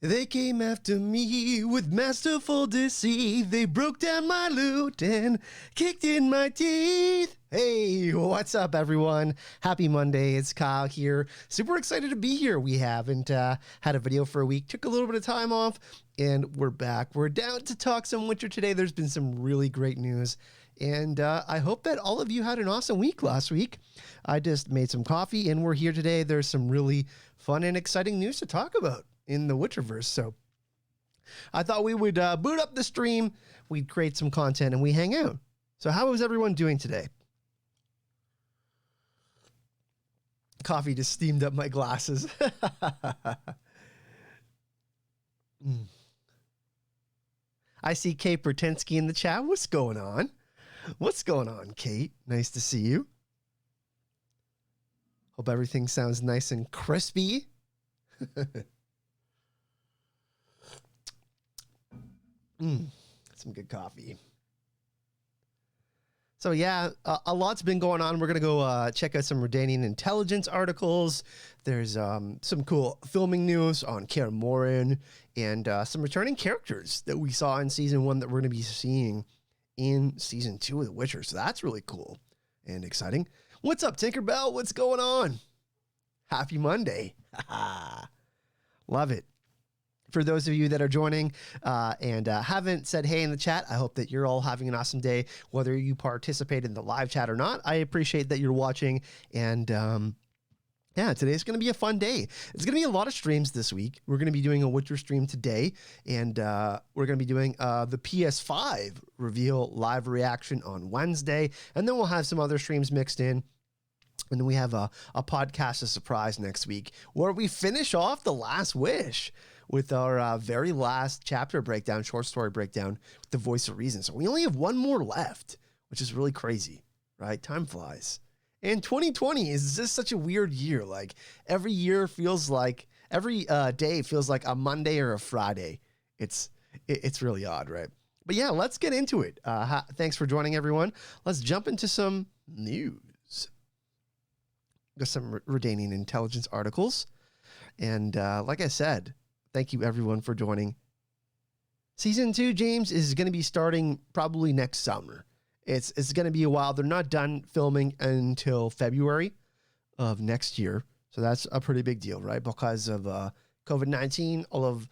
They came after me with masterful deceit. They broke down my loot and kicked in my teeth. Hey, what's up, everyone? Happy Monday. It's Kyle here. Super excited to be here. We haven't had a video for a week. Took a little bit of time off, and we're back. We're down to talk some Witcher today. There's been some really great news, and I hope that all of you had an awesome week last week. I just made some coffee, and we're here today. There's some really fun and exciting news to talk about in the Witcherverse. So I thought we would boot up the stream, we'd create some content, and we hang out. So how is everyone doing today? Coffee just steamed up my glasses. I see Kate Bertensky in the chat. What's going on? What's going on, Kate? Nice to see you. Hope everything sounds nice and crispy. Some good coffee. So yeah, a lot's been going on. We're going to go check out some Redanian intelligence articles. There's some cool filming news on Kaer Morhen and some returning characters that we saw in Season 1 that we're going to be seeing in Season 2 of The Witcher. So that's really cool and exciting. What's up, Tinkerbell? What's going on? Happy Monday. Love it. For those of you that are joining and haven't said hey in the chat, I hope that you're all having an awesome day, whether you participate in the live chat or not. I appreciate that you're watching. And yeah, today's going to be a fun day. It's going to be a lot of streams this week. We're going to be doing a Witcher stream today, and we're going to be doing the PS5 reveal live reaction on Wednesday. And then we'll have some other streams mixed in. And then we have a podcast, a surprise next week, where we finish off The Last Wish with our very last chapter breakdown, short story breakdown, with the Voice of Reason. So we only have one more left, which is really crazy, right? Time flies. And 2020 is just such a weird year. Like every year feels like, every day feels like a Monday or a Friday. It's really odd, right? But yeah, let's get into it. Thanks for joining, everyone. Let's jump into some news. Got some Redanian intelligence articles. And like I said, thank you everyone for joining. Season 2, James, is going to be starting probably next summer. It's going to be a while. They're not done filming until February of next year. So that's a pretty big deal, right? Because of COVID-19, all of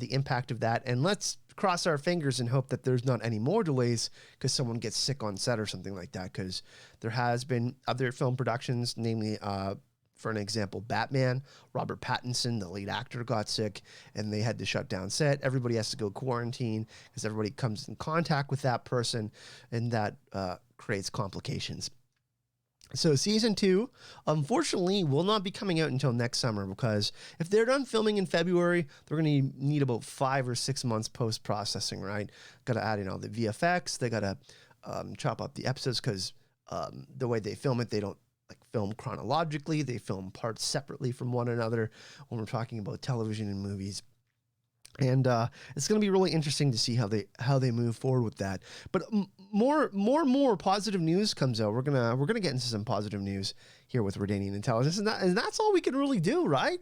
the impact of that. And let's cross our fingers and hope that there's not any more delays because someone gets sick on set or something like that. Because there has been other film productions, namely, for an example, Batman. Robert Pattinson, the lead actor, got sick and they had to shut down set. Everybody has to go quarantine because everybody comes in contact with that person, and that creates complications. So Season 2, unfortunately, will not be coming out until next summer because if they're done filming in February, they're going to need about 5 or 6 months post-processing, right? Got to add in all the VFX. They got to chop up the episodes because the way they film it, they don't like film chronologically. They film parts separately from one another when we're talking about television and movies. And it's going to be really interesting to see how they move forward with that. But more and more positive news comes out. We're gonna get into some positive news here with Redanian intelligence, and that's all we can really do, right?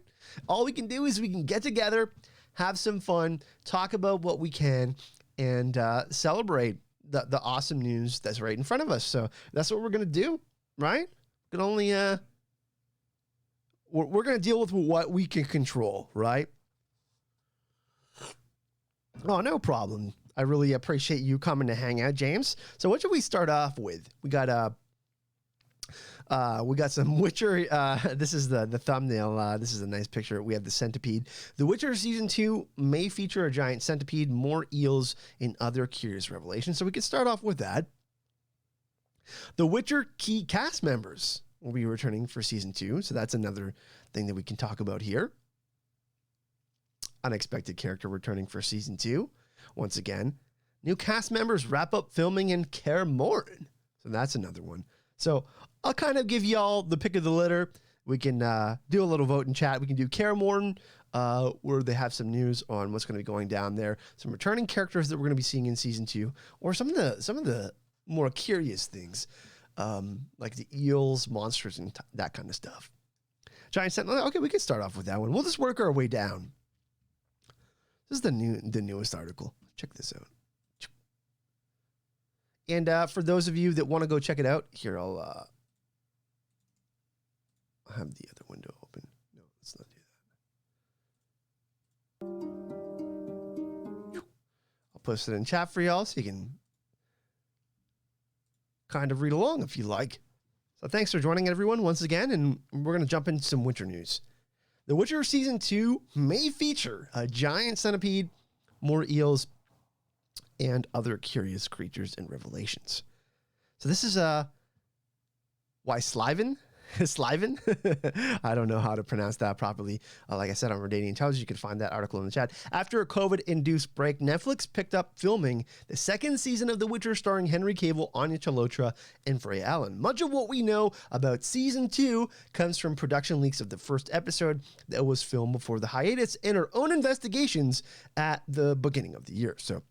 All we can do is we can get together, have some fun, talk about what we can, and celebrate the awesome news that's right in front of us. So that's what we're gonna do, right? We can only we're gonna deal with what we can control, right? Oh, no problem. I really appreciate you coming to hang out, James. So what should we start off with? We got some Witcher. This is the thumbnail. This is a nice picture. We have the centipede. The Witcher Season 2 may feature a giant centipede, more eels, and other curious revelations. So we could start off with that. The Witcher key cast members will be returning for Season 2. So that's another thing that we can talk about here. Unexpected character returning for Season 2. Once again, new cast members wrap up filming in Kaer Morhen. So that's another one. So I'll kind of give y'all the pick of the litter. We can do a little vote and chat. We can do Kaer Morhen, where they have some news on what's going to be going down there. Some returning characters that we're going to be seeing in Season 2. Or some of the more curious things, like the eels, monsters, and that kind of stuff. Giant Sentinel. Okay, we can start off with that one. We'll just work our way down. This is the newest article. Check this out. And for those of you that want to go check it out, here I'll have the other window open. No, let's not do that. I'll post it in chat for y'all so you can kind of read along if you like. So thanks for joining everyone once again, and we're going to jump into some Witcher news. The Witcher Season 2 may feature a giant centipede, more eels, and other curious creatures and revelations. So this is why Sliven? Sliven? I don't know how to pronounce that properly. Like I said, on Redanian Intelligence, you can find that article in the chat. After a COVID-induced break, Netflix picked up filming the second season of The Witcher starring Henry Cavill, Anya Chalotra, and Freya Allen. Much of what we know about Season 2 comes from production leaks of the first episode that was filmed before the hiatus and our own investigations at the beginning of the year. So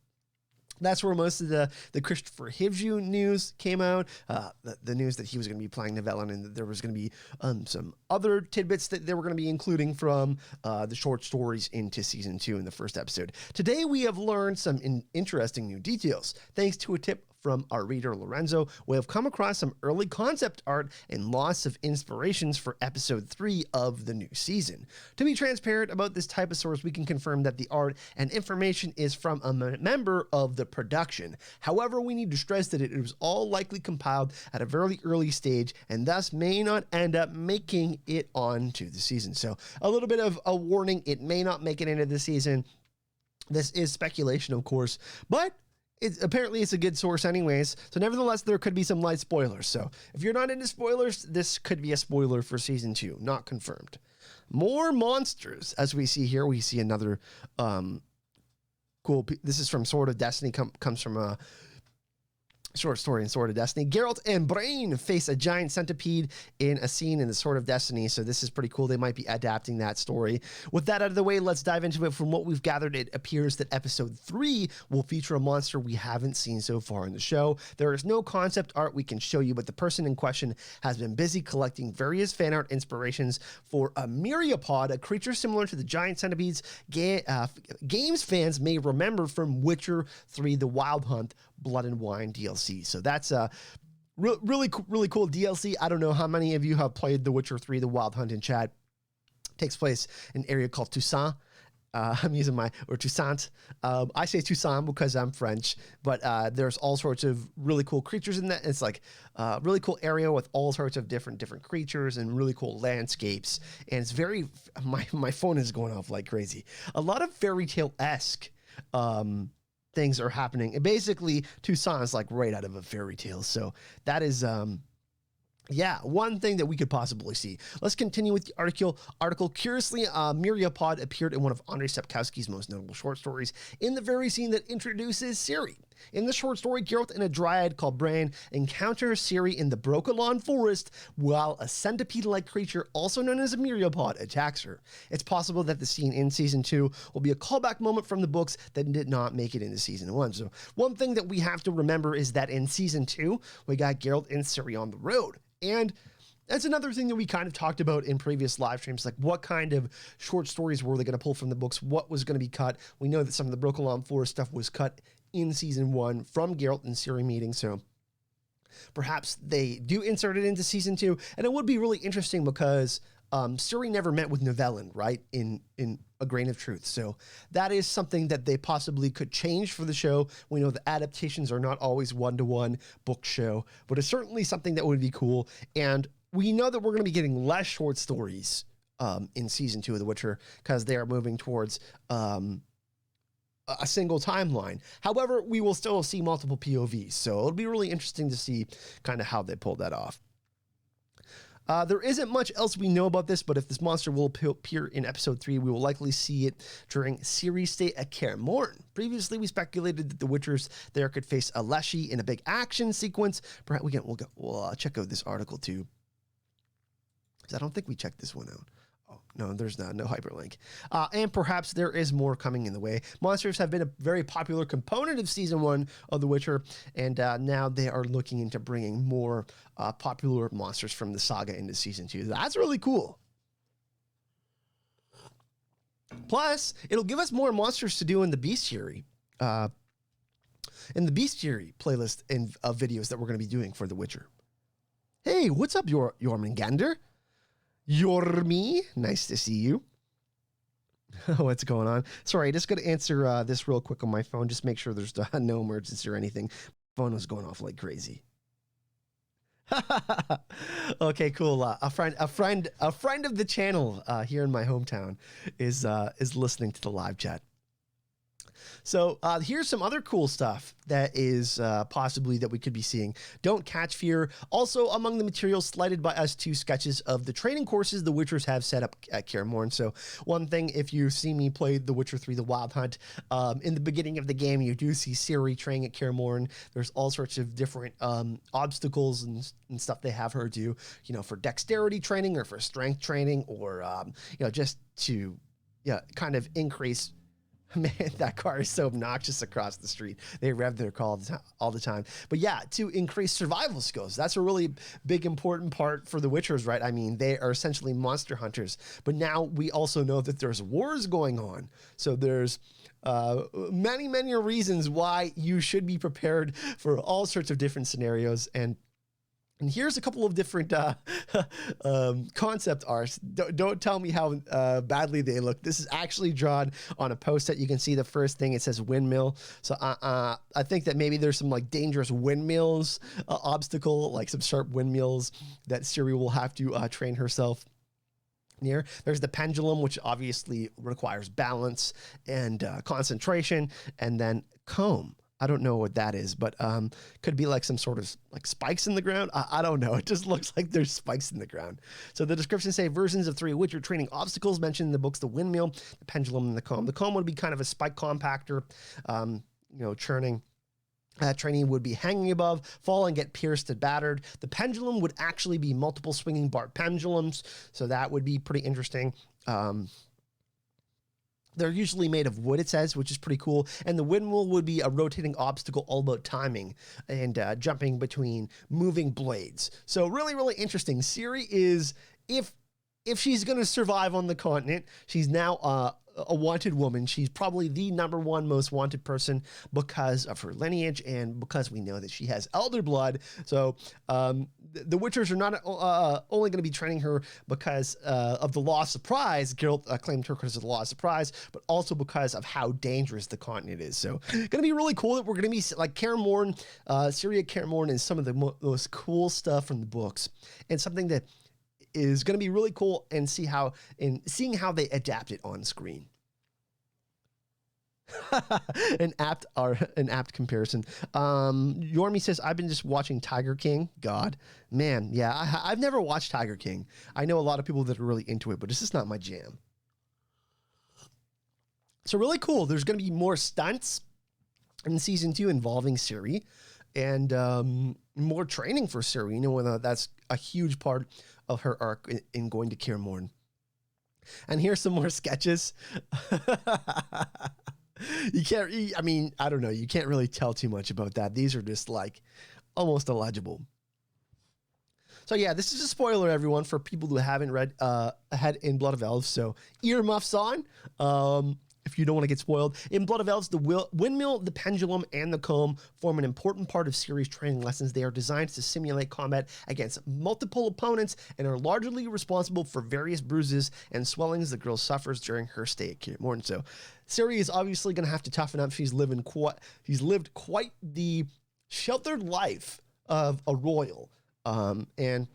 that's where most of the Christopher Hivju news came out. The news that he was going to be playing Nivellen and that there was going to be some other tidbits that they were going to be including from the short stories into Season 2 in the first episode. Today, we have learned some interesting new details. Thanks to a tip from our reader Lorenzo, we have come across some early concept art and lots of inspirations for episode 3 of the new season. To be transparent about this type of source, we can confirm that the art and information is from a member of the production. However, we need to stress that it was all likely compiled at a very early stage and thus may not end up making it onto the season. So a little bit of a warning, it may not make it into the season. This is speculation, of course, but apparently it's a good source anyways. So nevertheless, there could be some light spoilers. So if you're not into spoilers, this could be a spoiler for Season 2, not confirmed. More monsters, as we see here. We see another cool, this is from Sword of Destiny, comes from a short story in Sword of Destiny. Geralt and Brain face a giant centipede in a scene in the Sword of Destiny, so this is pretty cool. They might be adapting that story. With that out of the way, let's dive into it. From what we've gathered, it appears that episode 3 will feature a monster we haven't seen so far in the show. There is no concept art we can show you, but the person in question has been busy collecting various fan art inspirations for a myriapod, a creature similar to the giant centipedes games fans may remember from Witcher 3 The Wild Hunt Blood and Wine DLC. So that's a really cool DLC. I don't know how many of you have played The Witcher 3 The Wild Hunt in chat. It takes place in an area called Toussaint. I'm using Toussaint. I say Toussaint because I'm French, but there's all sorts of really cool creatures in that. It's like a really cool area with all sorts of different creatures and really cool landscapes. And it's very, my phone is going off like crazy. A lot of fairy tale-esque things are happening. And basically, Toussaint is like right out of a fairy tale. So that is, one thing that we could possibly see. Let's continue with the article. Curiously, myriapod appeared in one of Andrei Sapkowski's most notable short stories in the very scene that introduces Ciri. In the short story, Geralt and a dryad called Bran encounter Ciri in the Brokilon forest while a centipede-like creature, also known as a myriapod, attacks her. It's possible that the scene in Season 2 will be a callback moment from the books that did not make it into Season 1. So one thing that we have to remember is that in Season 2, we got Geralt and Ciri on the road. And that's another thing that we kind of talked about in previous live streams, like what kind of short stories were they going to pull from the books? What was going to be cut? We know that some of the Brokilon Forest stuff was cut in Season 1 from Geralt and Ciri meeting, so perhaps they do insert it into Season 2, and it would be really interesting because Ciri never met with Nivellen, right, in A Grain of Truth, so that is something that they possibly could change for the show. We know the adaptations are not always one-to-one book show, but it's certainly something that would be cool, and we know that we're going to be getting less short stories in Season 2 of The Witcher because they are moving towards a single timeline. However, we will still see multiple POVs, so it'll be really interesting to see kind of how they pull that off. There isn't much else we know about this, but if this monster will appear in episode 3, we will likely see it during Ciri's stay at Kaer Morhen. Previously, we speculated that the Witchers there could face a Leshy in a big action sequence. Perhaps we'll check out this article too, because I don't think we checked this one out. Oh, no, there's no hyperlink. And perhaps there is more coming in the way. Monsters have been a very popular component of Season 1 of The Witcher, and now they are looking into bringing more popular monsters from the saga into Season 2. That's really cool. Plus, it'll give us more monsters to do in the bestiary. In the bestiary playlist of videos that we're going to be doing for The Witcher. Hey, what's up, Jormungandr? Yormi, nice to see you. What's going on? Sorry, I just got to answer this real quick on my phone. Just make sure there's no emergency or anything. Phone was going off like crazy. Okay, cool. A friend of the channel here in my hometown is listening to the live chat. So here's some other cool stuff that is possibly that we could be seeing. Don't catch fear. Also, among the materials slighted by us, 2 sketches of the training courses the Witchers have set up at Kaer Morhen. So one thing, if you see me play The Witcher 3: The Wild Hunt, in the beginning of the game, you do see Ciri training at Kaer Morhen. There's all sorts of different obstacles and stuff they have her do, for dexterity training or for strength training or, just to kind of increase. Man, that car is so obnoxious across the street. They rev their car all the time. But yeah, to increase survival skills. That's a really big, important part for the Witchers, right? I mean, they are essentially monster hunters. But now we also know that there's wars going on. So there's many, many reasons why you should be prepared for all sorts of different scenarios. And here's a couple of different concept arts. Don't tell me how badly they look. This is actually drawn on a post-it. You can see the first thing, it says windmill. So I think that maybe there's some like dangerous windmills obstacle, like some sharp windmills that Ciri will have to train herself near. There's the pendulum, which obviously requires balance and concentration, and then comb. I don't know what that is, but could be like some sort of like spikes in the ground. I don't know. It just looks like there's spikes in the ground. So the descriptions say versions of 3 Witcher training obstacles mentioned in the books: the windmill, the pendulum, and the comb. The comb would be kind of a spike compactor, churning. Training would be hanging above, fall and get pierced and battered. The pendulum would actually be multiple swinging bar pendulums, so that would be pretty interesting. They're usually made of wood, it says, which is pretty cool. And the windmill would be a rotating obstacle all about timing and jumping between moving blades. So really, really interesting. Ciri is, if she's going to survive on the continent, she's now a wanted woman. She's probably the #1 most wanted person because of her lineage and because we know that she has elder blood. So the Witchers are not only going to be training her because of the Lost Surprise. Geralt claimed her because of the Lost Surprise, but also because of how dangerous the continent is. So going to be really cool that we're going to be like Kaer Morhen, Ciri at Kaer Morhen is some of the most cool stuff from the books, and something that is going to be really cool and seeing how they adapt it on screen. an apt comparison. Yormi says, I've been just watching Tiger King. God, man, yeah, I've never watched Tiger King. I know a lot of people that are really into it, but it's just not my jam. So really cool. There's going to be more stunts in season 2 involving Ciri, and more training for Ciri. That's a huge part of her arc in going to Kaer Morhen. And here's some more sketches. I don't know. You can't really tell too much about that. These are just like almost illegible. So yeah, this is a spoiler, everyone, for people who haven't read ahead in Blood of Elves. So earmuffs on. If you don't want to get spoiled. In Blood of Elves, the windmill, the pendulum, and the comb form an important part of Ciri's training lessons. They are designed to simulate combat against multiple opponents and are largely responsible for various bruises and swellings the girl suffers during her stay at Kaer Morhen. So Ciri is obviously going to have to toughen up. She's lived quite the sheltered life of a royal. And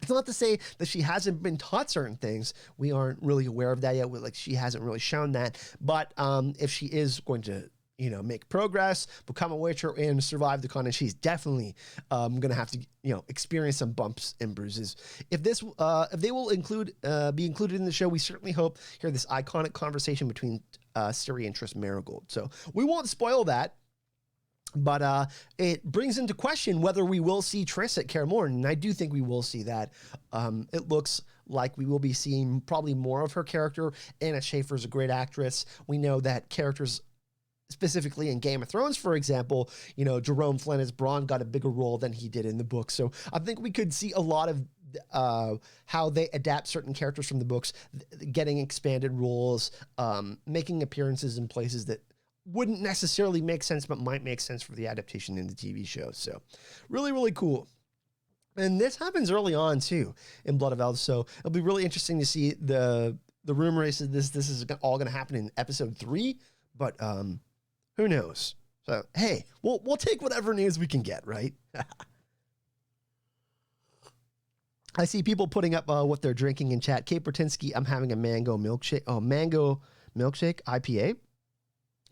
it's not to say that she hasn't been taught certain things. We aren't really aware of that yet. She hasn't really shown that. But if she is going to, make progress, become a Witcher, and survive the continent, she's definitely going to have to, experience some bumps and bruises. If they will be included in the show, we certainly hope hear this iconic conversation between Ciri and Triss Marigold. So we won't spoil that. But it brings into question whether we will see Triss at Kaer Morhen, and I do think we will see that. It looks like we will be seeing probably more of her character. Anna Schaefer's a great actress. We know that characters, specifically in Game of Thrones, for example, Jerome Flynn as Bronn got a bigger role than he did in the book. So I think we could see a lot of how they adapt certain characters from the books, getting expanded roles, making appearances in places that wouldn't necessarily make sense, but might make sense for the adaptation in the TV show. So really, really cool. And this happens early on too in Blood of Elves. So it'll be really interesting to see the rumor is that this is all going to happen in episode 3, but who knows? So hey, we'll take whatever news we can get, right? I see people putting up what they're drinking in chat. Kate Bertinsky, I'm having a mango milkshake. Oh, mango milkshake IPA.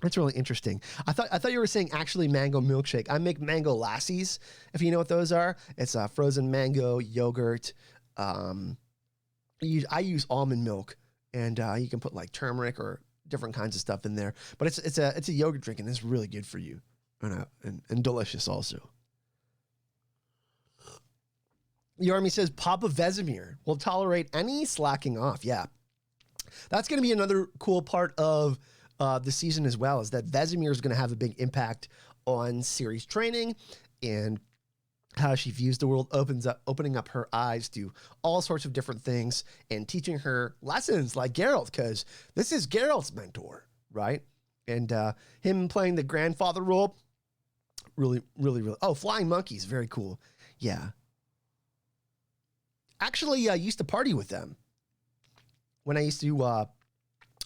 That's really interesting. I thought you were saying actually mango milkshake. I make mango lassies, if you know what those are. It's frozen mango yogurt. I use almond milk, and you can put like turmeric or different kinds of stuff in there. But it's a yogurt drink, and it's really good for you, and delicious also. Yarmy says Papa Vesemir will tolerate any slacking off. Yeah, that's going to be another cool part of the season as well, is that Vesemir is going to have a big impact on Ciri's training and how she views the world, opening up her eyes to all sorts of different things and teaching her lessons like Geralt, because this is Geralt's mentor, right? And him playing the grandfather role, really, really, really. Oh, flying monkeys, very cool. Yeah. Actually, I used to party with them when I used to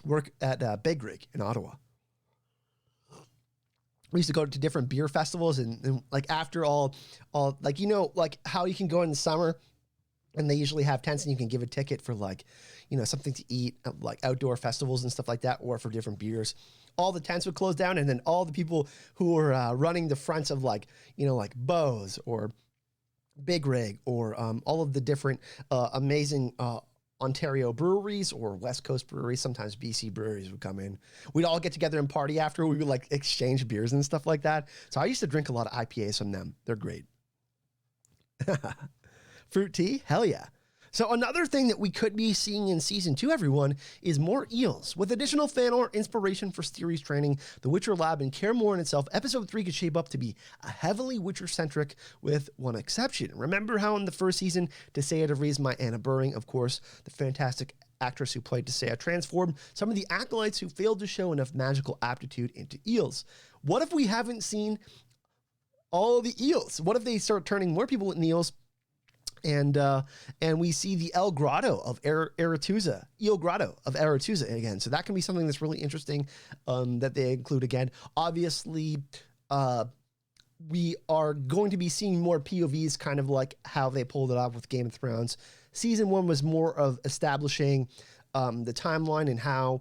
work at Big Rig in Ottawa. We used to go to different beer festivals and like after all like, you know, like how you can go in the summer and they usually have tents and you can give a ticket for like, you know, something to eat, like outdoor festivals and stuff like that, or for different beers. All the tents would close down, and then all the people who were running the fronts of like, you know, like Bose or Big Rig or all of the different amazing Ontario breweries or West Coast breweries, sometimes BC breweries would come in. We'd all get together and party after. We would like exchange beers and stuff like that. So I used to drink a lot of IPAs from them. They're great. Fruit tea? Hell yeah. So another thing that we could be seeing in season 2, everyone, is more eels. With additional fan art inspiration for Ciri's training, the Witcher Lab and Kaer Morhen itself, episode 3 could shape up to be a heavily Witcher-centric with one exception. Remember how in the first season, Tissaia de Vries, my Anna Buring, of course, the fantastic actress who played Tissaia, transformed some of the acolytes who failed to show enough magical aptitude into eels. What if we haven't seen all of the eels? What if they start turning more people into eels? And we see the El Grotto of Aretuza, El Grotto of Aretuza again. So that can be something that's really interesting that they include again. Obviously, we are going to be seeing more POVs, kind of like how they pulled it off with Game of Thrones. Season 1 was more of establishing the timeline and how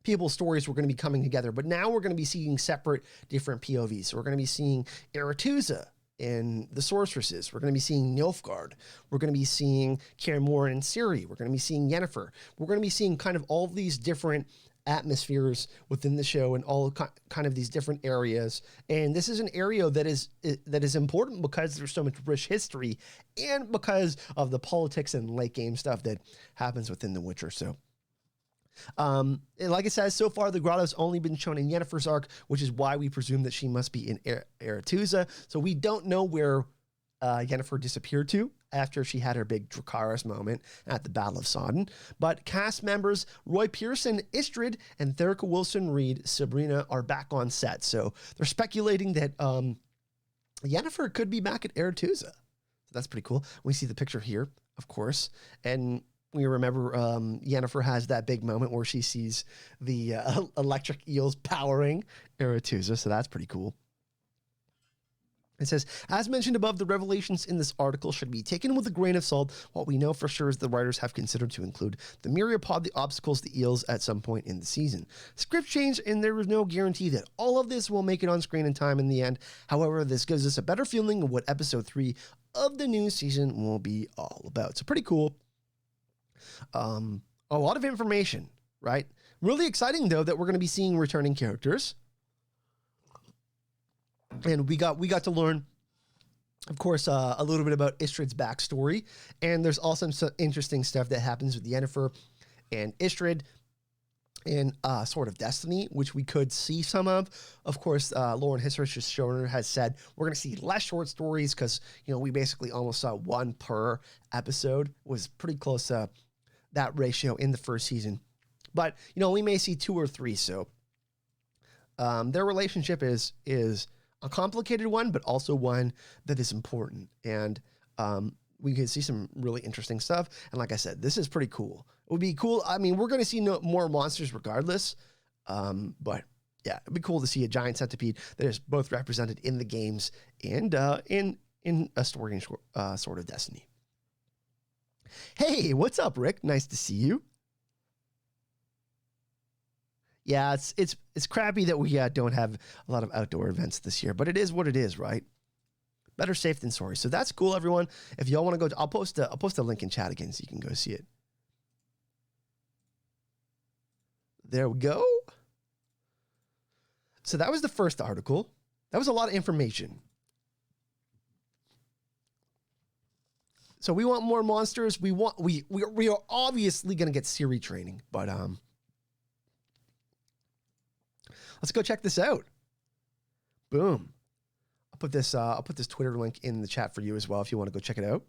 people's stories were going to be coming together. But now we're going to be seeing separate, different POVs. So we're going to be seeing Aretuza in the Sorceresses. We're going to be seeing Nilfgaard. We're going to be seeing Kaer Morhen and Ciri. We're going to be seeing Yennefer. We're going to be seeing kind of all of these different atmospheres within the show and all kind of these different areas. And this is an area that is important because there's so much rich history and because of the politics and late game stuff that happens within The Witcher. So like it says, so far the grotto's only been shown in Yennefer's arc, which is why we presume that she must be in Aretuza. So we don't know where Yennefer disappeared to after she had her big Dracarys moment at the Battle of Sodden. But cast members Roy Pearson, Istrid, and Therica Wilson-Reed, Sabrina are back on set. So they're speculating that Yennefer could be back at Aretuza. So that's pretty cool. We see the picture here, of course, and we remember Yennefer has that big moment where she sees the electric eels powering Aretuza, so that's pretty cool. It says, as mentioned above, the revelations in this article should be taken with a grain of salt. What we know for sure is the writers have considered to include the myriapod, the obstacles, the eels at some point in the season. Script change, and there is no guarantee that all of this will make it on screen in time in the end. However, this gives us a better feeling of what episode 3 of the new season will be all about. So pretty cool. A lot of information, right? Really exciting though that we're going to be seeing returning characters, and we got to learn, of course, a little bit about Istrid's backstory, and there's also some interesting stuff that happens with Yennefer and Istrid, in Sword of Destiny, which we could see some of. Of course, Lauren Hissrich, showrunner, has said we're going to see less short stories because, we basically almost saw one per episode. It was pretty close to that ratio in the first season. But, we may see 2 or 3. So their relationship is a complicated one, but also one that is important. And we can see some really interesting stuff. And like I said, this is pretty cool. It would be cool. I mean, we're going to see more monsters regardless. But yeah, it'd be cool to see a giant centipede that is both represented in the games and in a story in Sword of Destiny. Hey, what's up, Rick? Nice to see you. Yeah, it's crappy that we don't have a lot of outdoor events this year, but it is what it is, right? Better safe than sorry. So that's cool, everyone. If y'all want to go, I'll post a link in chat again so you can go see it. There we go. So that was the first article. That was a lot of information. So we want more monsters. We are obviously going to get Ciri training, but let's go check this out. Boom. I'll put this Twitter link in the chat for you as well if you want to go check it out.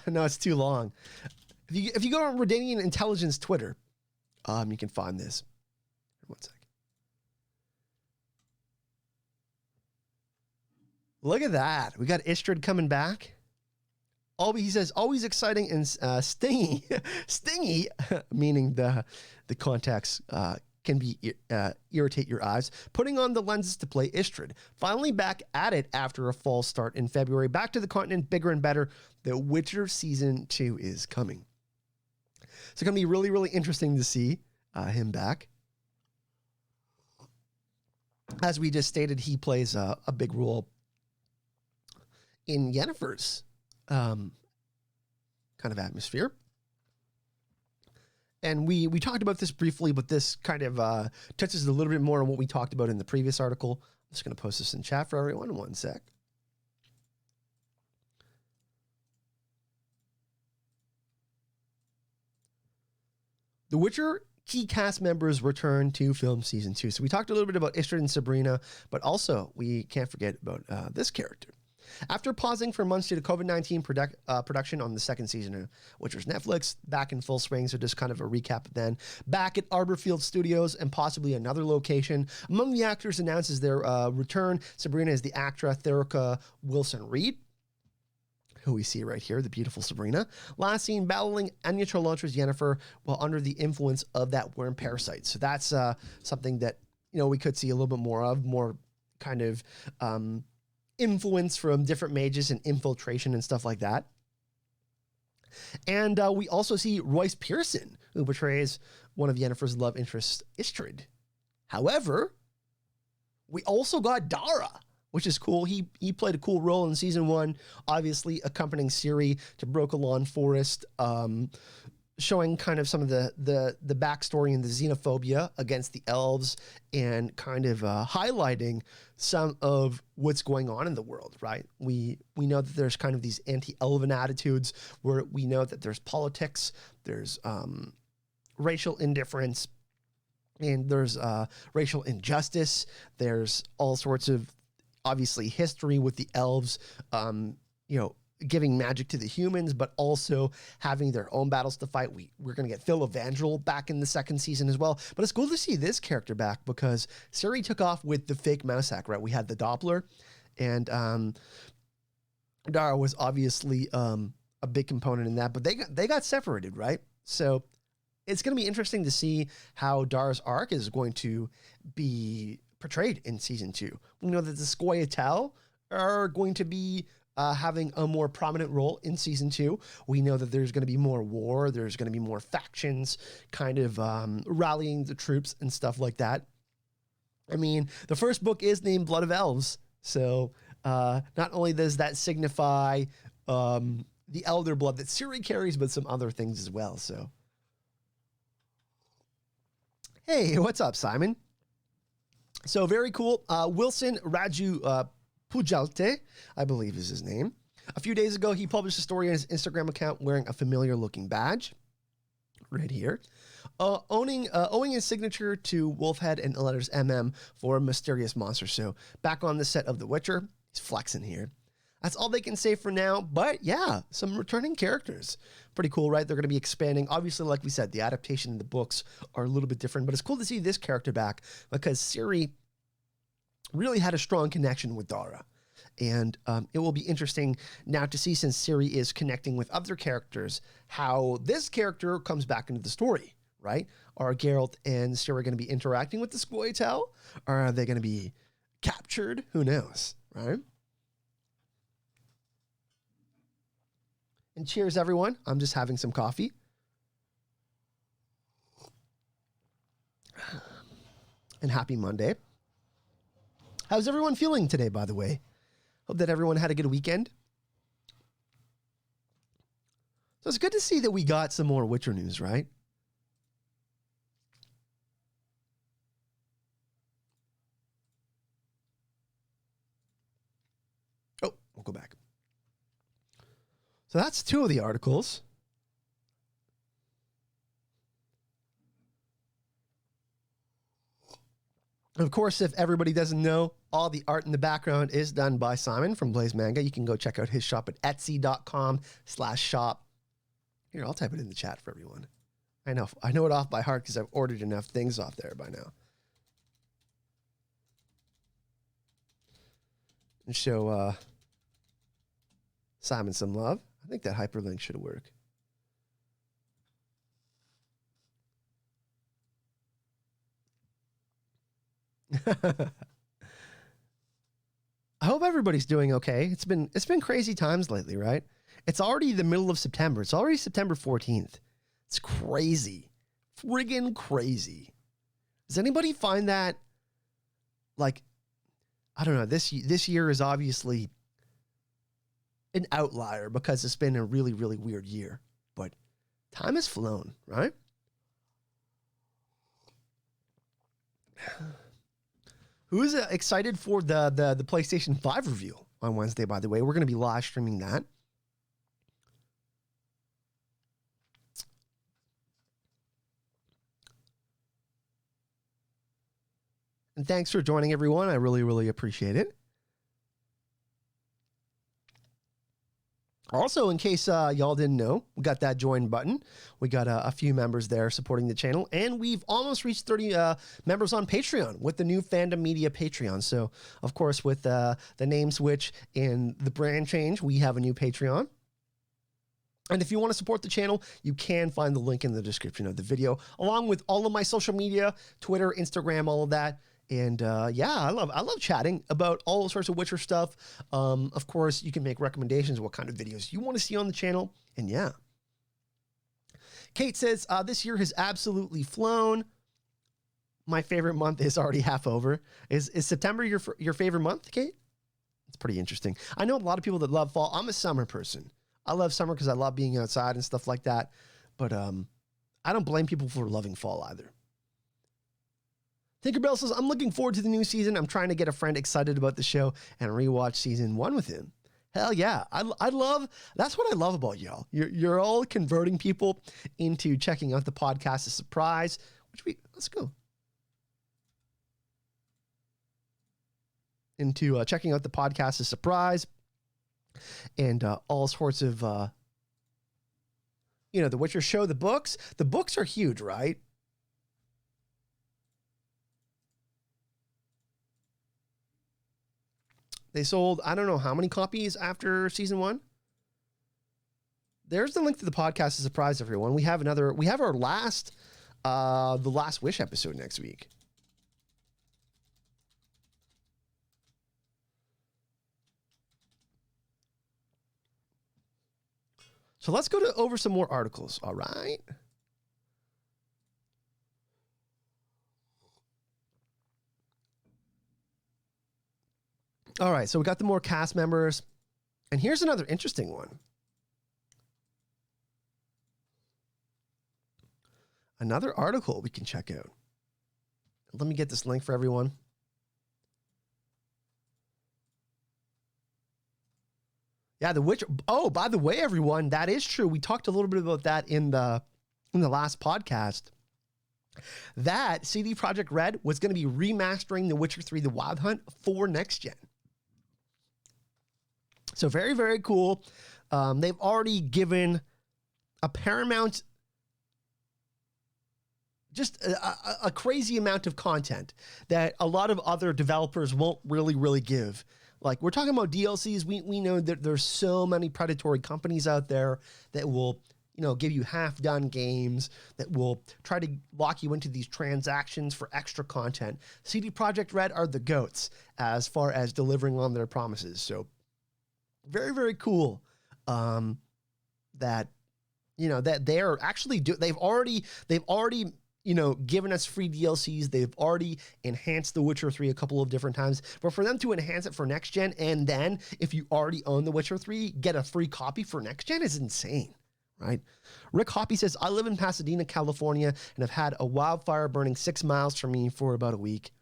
No, it's too long. If you go on Redanian Intelligence Twitter, you can find this. One sec. Look at that. We got Istrid coming back. He says, always exciting and stingy. Stingy, meaning the contacts can be irritate your eyes. Putting on the lenses to play Istrid. Finally back at it after a false start in February. Back to the continent, bigger and better. The Witcher Season 2 is coming. So it's going to be really, really interesting to see him back. As we just stated, he plays a big role in Yennefer's kind of atmosphere. And we talked about this briefly, but this kind of touches a little bit more on what we talked about in the previous article. I'm just going to post this in chat for everyone in one sec. The Witcher key cast members return to film season 2. So we talked a little bit about Istrid and Sabrina, but also we can't forget about this character. After pausing for months due to COVID-19 production on the second season of Witcher's Netflix, back in full swing, so just kind of a recap then. Back at Arborfield Studios and possibly another location. Among the actors announces their return, Sabrina is the actress Therica Wilson-Reed, who we see right here, the beautiful Sabrina. Last seen battling Anya Chalotra's Yennefer while under the influence of that worm parasite. So that's something that, we could see a little bit more of, more kind of influence from different mages and infiltration and stuff like that. And we also see Royce Pearson, who portrays one of Yennefer's love interests, Istrid. However, we also got Dara, which is cool. He played a cool role in season 1, obviously accompanying Ciri to Brokilon Forest, showing kind of some of the backstory and the xenophobia against the elves, and kind of highlighting some of what's going on in the world, right? We know that there's kind of these anti-elven attitudes, where we know that there's politics, there's racial indifference, and there's racial injustice. There's all sorts of, obviously, history with the elves, giving magic to the humans, but also having their own battles to fight. We're going to get Phil Evangel back in the second season as well. But it's cool to see this character back, because Ciri took off with the fake mouse hack, right? We had the Doppler, and Dara was obviously a big component in that, but they got separated, right? So it's going to be interesting to see how Dara's arc is going to be portrayed in season 2. We know that the Scoia'tael are going to be having a more prominent role in season 2. We know that there's going to be more war. There's going to be more factions kind of rallying the troops and stuff like that. I mean, the first book is named Blood of Elves. So not only does that signify the elder blood that Ciri carries, but some other things as well. So, hey, what's up, Simon? So very cool. Wilson Raju Pujalte, I believe is his name. A few days ago, he published a story on his Instagram account wearing a familiar looking badge. right here. Owing his signature to Wolfhead and the letters MM for a mysterious monster. So back on the set of The Witcher, he's flexing here. That's all they can say for now. But yeah, some returning characters. Pretty cool, right? They're going to be expanding. Obviously, like we said, the adaptation in the books are a little bit different, but it's cool to see this character back because Ciri really had a strong connection with Dara. And it will be interesting now to see, since Ciri is connecting with other characters, how this character comes back into the story, right? Are Geralt and Ciri going to be interacting with the Squirtle? Or are they going to be captured? Who knows, right? And cheers, everyone. I'm just having some coffee. And happy Monday. How's everyone feeling today, by the way? Hope that everyone had a good weekend. So it's good to see that we got some more Witcher news, right? Oh, we'll go back. So that's two of the articles. Of course, if everybody doesn't know, all the art in the background is done by Simon from Blaze Manga. You can go check out his shop at etsy.com/shop. Here, I'll type it in the chat for everyone. I know it off by heart because I've ordered enough things off there by now. And show Simon some love. I think that hyperlink should work. I hope everybody's doing okay. It's been crazy times lately, right? It's already the middle of September. It's already September 14th. It's crazy. Friggin' crazy. Does anybody find that, like, I don't know, this year is obviously an outlier because it's been a really, really weird year. But time has flown, right? Who's excited for the PlayStation 5 reveal on Wednesday, by the way? We're going to be live streaming that. And thanks for joining, everyone. I really, really appreciate it. Also, in case y'all didn't know, we got that join button. We got a few members there supporting the channel, and we've almost reached 30 members on Patreon with the new Fandom Media Patreon. So, of course, with the name switch and the brand change, we have a new Patreon. And if you want to support the channel, you can find the link in the description of the video, along with all of my social media, Twitter, Instagram, all of that. And yeah, I love chatting about all sorts of Witcher stuff. Of course, you can make recommendations what kind of videos you want to see on the channel. And yeah. Kate says, this year has absolutely flown. My favorite month is already half over. Is September your favorite month, Kate? It's pretty interesting. I know a lot of people that love fall. I'm a summer person. I love summer because I love being outside and stuff like that. But I don't blame people for loving fall either. Tinkerbell says, I'm looking forward to the new season. I'm trying to get a friend excited about the show and rewatch season 1 with him. Hell yeah. That's what I love about y'all. You're all converting people into checking out the podcast as a surprise, let's go. Into checking out the podcast as a surprise and all sorts of, The Witcher show, the books. The books are huge, right? They sold, I don't know how many copies after season 1. There's the link to the podcast to surprise everyone. We have our last, the Last Wish episode next week. So let's go over some more articles. All right. All right, so we got the more cast members. And here's another interesting one. Another article we can check out. Let me get this link for everyone. Yeah, The Witcher. Oh, by the way, everyone, that is true. We talked a little bit about that in the in the last podcast that CD Projekt Red was going to be remastering The Witcher 3 The Wild Hunt for next gen. So very, very cool. They've already given a Paramount just a crazy amount of content that a lot of other developers won't really give. Like, we're talking about DLCs. We know that there's so many predatory companies out there that will, give you half-done games, that will try to lock you into these transactions for extra content. CD Projekt Red are the GOATs as far as delivering on their promises. So very, very cool that they're actually they've already given us free DLCs. They've already enhanced The Witcher 3 a couple of different times. But for them to enhance it for next gen, and then if you already own The Witcher 3, get a free copy for next gen is insane, right? Rick Hoppy says, I live in Pasadena, California, and have had a wildfire burning 6 miles from me for about a week.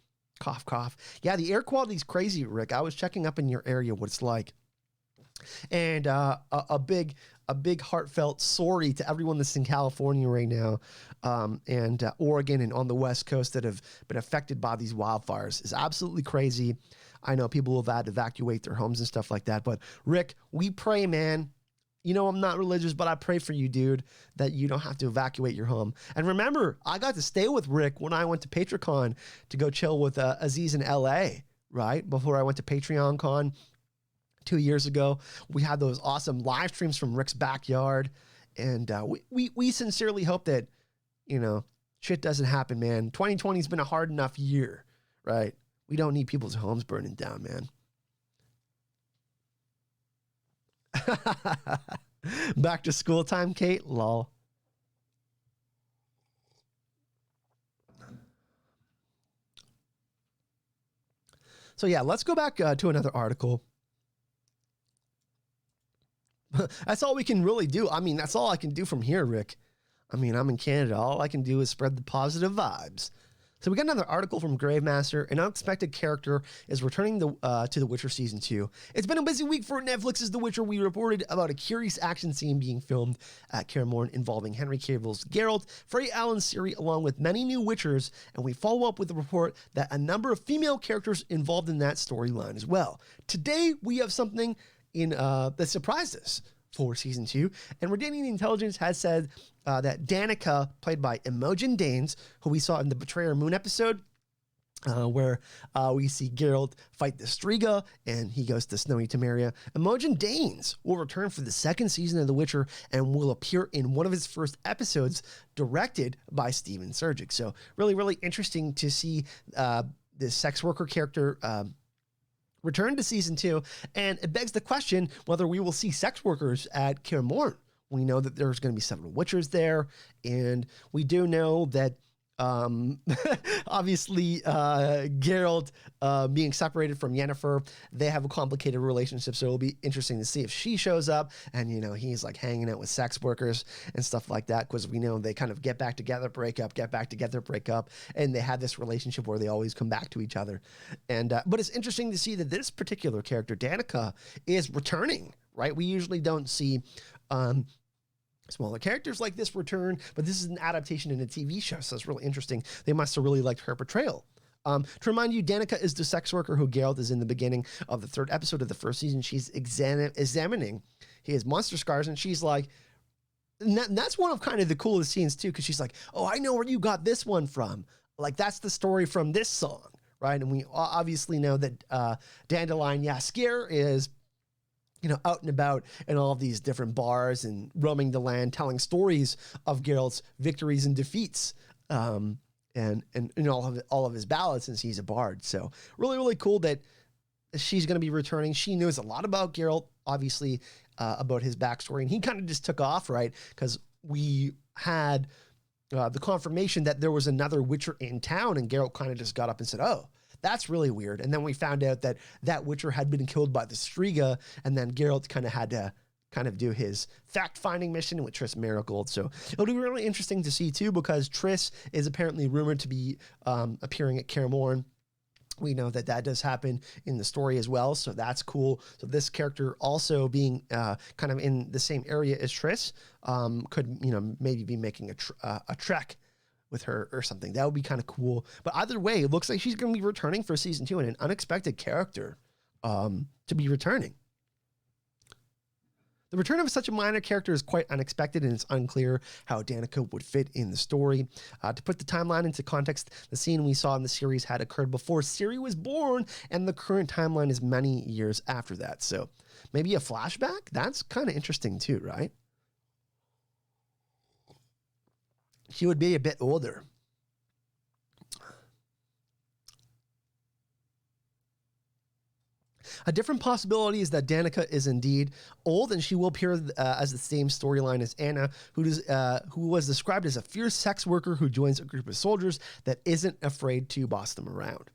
Cough, cough. Yeah, the air quality is crazy, Rick. I was checking up in your area what it's like. And a big heartfelt sorry to everyone that's in California right now, and Oregon and on the West Coast that have been affected by these wildfires. It's absolutely crazy. I know people have had to evacuate their homes and stuff like that. But Rick, we pray, man. I'm not religious, but I pray for you, dude, that you don't have to evacuate your home. And remember, I got to stay with Rick when I went to PatreonCon to go chill with Aziz in LA, right? Before I went to PatreonCon 2 years ago. We had those awesome live streams from Rick's backyard. And we sincerely hope that, shit doesn't happen, man. 2020 has been a hard enough year, right? We don't need people's homes burning down, man. Back to school time, Kate? Lol. So yeah, let's go back to another article. That's all we can really do. I mean, that's all I can do from here, Rick. I mean, I'm in Canada. All I can do is spread the positive vibes. So we got another article from Gravemaster. An unexpected character is returning to The Witcher Season 2. It's been a busy week for Netflix's The Witcher. We reported about a curious action scene being filmed at Kaer Morhen involving Henry Cavill's Geralt, Frey Allen's Ciri, along with many new Witchers. And we follow up with the report that a number of female characters involved in that storyline as well. Today, we have something that surprised us for Season 2. And Redanian Intelligence has said that Danica, played by Imogen Danes, who we saw in the Betrayer Moon episode, where we see Geralt fight the Striga, and he goes to snowy Temeria. Imogen Danes will return for the second season of The Witcher and will appear in one of his first episodes, directed by Steven Surgic. So really, really interesting to see this sex worker character return to Season 2, and it begs the question whether we will see sex workers at Kaer Morhen. We know that there's going to be several Witchers there, and we do know that obviously Geralt being separated from Yennefer, they have a complicated relationship, so it'll be interesting to see if she shows up and he's like hanging out with sex workers and stuff like that, because we know they kind of get back together, break up, get back together, break up, and they have this relationship where they always come back to each other. And but it's interesting to see that this particular character, Danica, is returning, right? We usually don't see smaller characters like this return, but this is an adaptation in a TV show, so it's really interesting. They must have really liked her portrayal. To remind you, Danica is the sex worker who Geralt is in the beginning of the third episode of the first season. She's examining his monster scars, and she's like, and that's one of kind of the coolest scenes too, because she's like, oh, I know where you got this one from. Like, that's the story from this song, right? And we obviously know that Dandelion Yaskier is out and about in all of these different bars and roaming the land, telling stories of Geralt's victories and defeats, and all of his ballads, since he's a bard. So really, really cool that she's going to be returning. She knows a lot about Geralt, obviously, about his backstory, and he kind of just took off, right? Because we had the confirmation that there was another Witcher in town, and Geralt kind of just got up and said, oh, that's really weird. And then we found out that that Witcher had been killed by the Striga, and then Geralt kind of had to do his fact-finding mission with Triss Marigold. So it'll be really interesting to see too, because Triss is apparently rumored to be appearing at Kaer Morhen. We know that that does happen in the story as well, so that's cool. So this character also being kind of in the same area as Triss could, maybe be making a trek with her or something. That would be kind of cool. But either way, it looks like she's going to be returning for season 2 and an unexpected character to be returning. The return of such a minor character is quite unexpected, and it's unclear how Danica would fit in the story. To put the timeline into context, the scene we saw in the series had occurred before Ciri was born, and the current timeline is many years after that. So maybe a flashback? That's kind of interesting too, right? She would be a bit older. A different possibility is that Danica is indeed old, and she will appear as the same storyline as Anna, who was described as a fierce sex worker who joins a group of soldiers that isn't afraid to boss them around.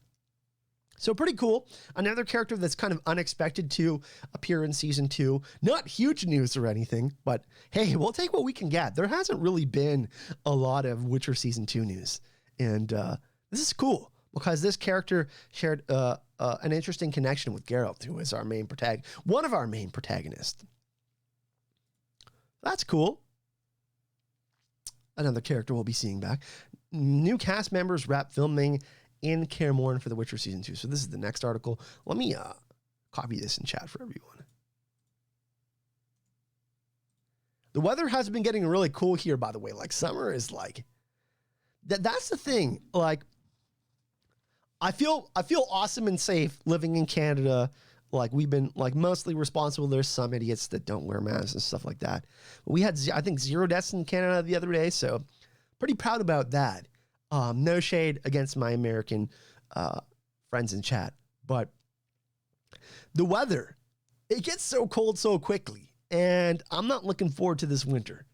So pretty cool. Another character that's kind of unexpected to appear in season 2. Not huge news or anything, but hey, we'll take what we can get. There hasn't really been a lot of Witcher season 2 news, and this is cool because this character shared an interesting connection with Geralt, who is our main one of our main protagonists. That's cool. Another character we'll be seeing back. New cast members wrap filming in Kaer Morhen for The Witcher season 2. So this is the next article. Let me copy this in chat for everyone. The weather has been getting really cool here, by the way. Like, summer is like that's the thing. Like, I feel awesome and safe living in Canada. Like, we've been like mostly responsible. There's some idiots that don't wear masks and stuff like that. But we had, I think, 0 deaths in Canada the other day, so pretty proud about that. No shade against my American friends in chat, but the weather, it gets so cold so quickly, and I'm not looking forward to this winter.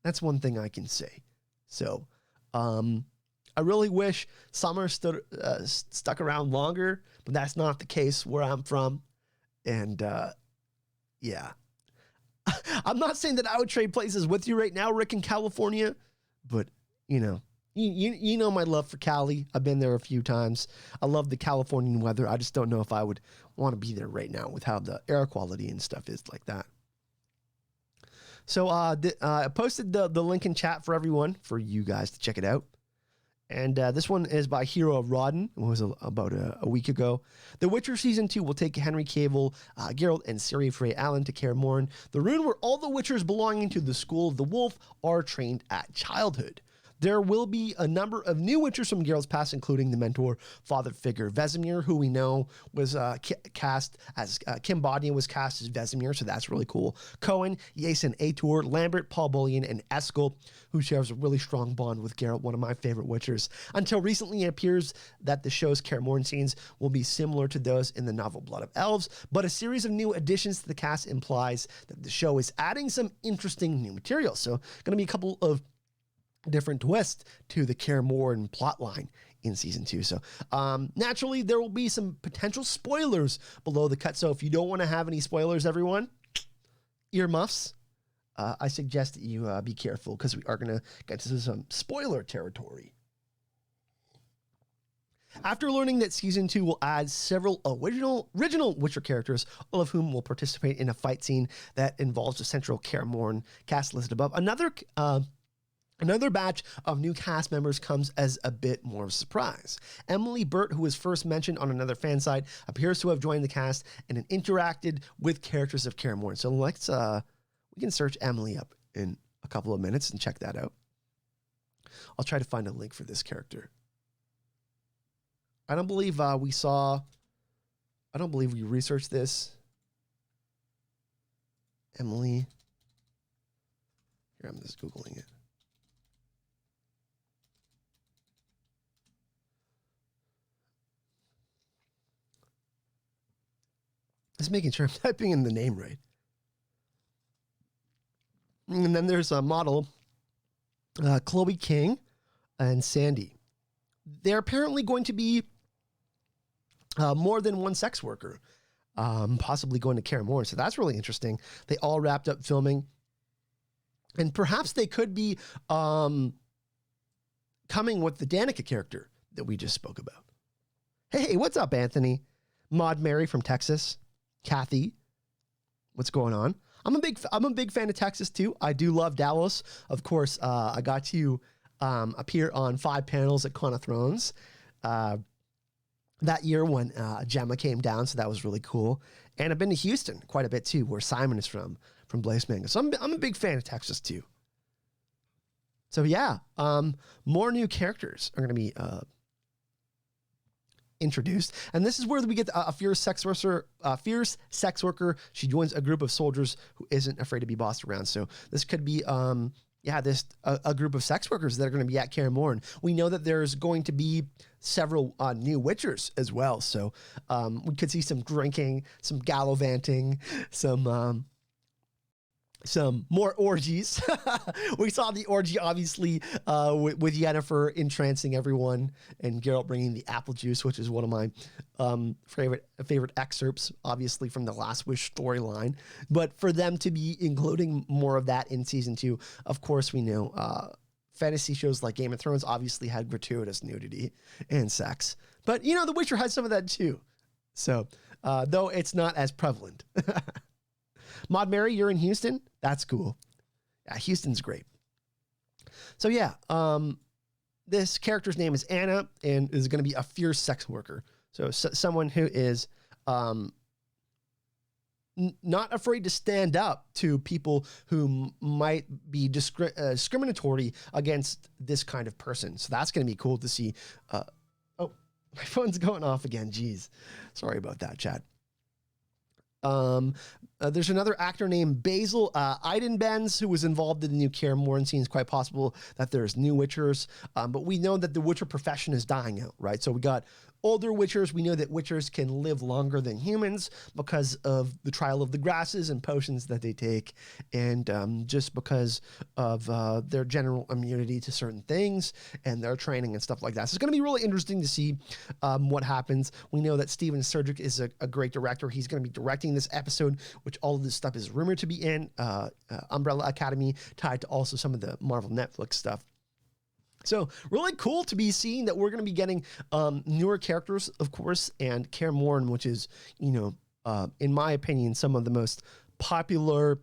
That's one thing I can say. So, I really wish summer stuck around longer, but that's not the case where I'm from. And yeah, I'm not saying that I would trade places with you right now, Rick, in California, but you know my love for Cali. I've been there a few times. I love the Californian weather. I just don't know if I would want to be there right now with how the air quality and stuff is like that. So I posted the link in chat for everyone, for you guys to check it out. And this one is by Hero of Rodden. It was about a week ago. The Witcher Season 2 will take Henry Cavill, Geralt, and Ciri Frey Allen to Kaer Morhen, the rune where all the Witchers belonging to the School of the Wolf are trained at childhood. There will be a number of new Witchers from Geralt's past, including the mentor father figure Vesemir, who we know was cast as Kim Bodnia was cast as Vesemir, so that's really cool. Cohen, Yason Ator, Lambert, Paul Bullion, and Eskel, who shares a really strong bond with Geralt, one of my favorite Witchers. Until recently, it appears that the show's Kaer Morhen scenes will be similar to those in the novel Blood of Elves, but a series of new additions to the cast implies that the show is adding some interesting new material. So, going to be a couple of different twist to the Kaer Morhen plotline in season 2. So naturally, there will be some potential spoilers below the cut. So if you don't want to have any spoilers, everyone, earmuffs, I suggest that you be careful, because we are going to get to some spoiler territory. After learning that season 2 will add several original Witcher characters, all of whom will participate in a fight scene that involves the central Kaer Morhen cast listed above, Another batch of new cast members comes as a bit more of a surprise. Emily Burt, who was first mentioned on another fan site, appears to have joined the cast and interacted with characters of Kaer Morhen. So let's, we can search Emily up in a couple of minutes and check that out. I'll try to find a link for this character. I don't believe we researched this. Emily. Here, I'm just Googling it. Just making sure I'm typing in the name right. And then there's a model, Chloe King and Sandy. They're apparently going to be more than one sex worker, possibly going to Kaer Morhen. So that's really interesting. They all wrapped up filming. And perhaps they could be coming with the Danica character that we just spoke about. Hey, what's up, Anthony? Maud Mary from Texas. Kathy, what's going on? I'm a big fan of Texas too. I do love Dallas. Of course, I got to appear on 5 panels at Con of Thrones that year when Gemma came down, so that was really cool. And I've been to Houston quite a bit too, where Simon is from Blaze Manga. So I'm a big fan of Texas too. So yeah, more new characters are going to be introduced, and this is where we get a fierce sex worker. She joins a group of soldiers who isn't afraid to be bossed around. So this could be a group of sex workers that are going to be at Kaer Morhen. We know that there's going to be several new witchers as well. So we could see some drinking, some gallivanting, some more orgies. We saw the orgy, obviously, with Yennefer entrancing everyone and Geralt bringing the apple juice, which is one of my favorite excerpts, obviously, from the Last Wish storyline. But for them to be including more of that in season 2, of course, we know fantasy shows like Game of Thrones obviously had gratuitous nudity and sex. But, you know, The Witcher had some of that too. So, though it's not as prevalent. Maud Mary, you're in Houston? That's cool. Yeah, Houston's great. So yeah, this character's name is Anna and is going to be a fierce sex worker. So someone who is not afraid to stand up to people who might be discriminatory against this kind of person. So that's going to be cool to see. Oh, my phone's going off again. Jeez. Sorry about that, chat. There's another actor named Basil Eidenbenz who was involved in the new Kaer Morhen scene. It's quite possible that there's new Witchers, but we know that the Witcher profession is dying out, right? So we got older Witchers. We know that Witchers can live longer than humans because of the trial of the grasses and potions that they take, and just because of their general immunity to certain things and their training and stuff like that. So it's going to be really interesting to see what happens. We know that Steven Surgic is a great director. He's going to be directing this episode, which all of this stuff is rumored to be in Umbrella Academy, tied to also some of the Marvel Netflix stuff. So really cool to be seeing that we're going to be getting newer characters, of course, and Kaer Morhen, which is, you know, in my opinion, some of the most popular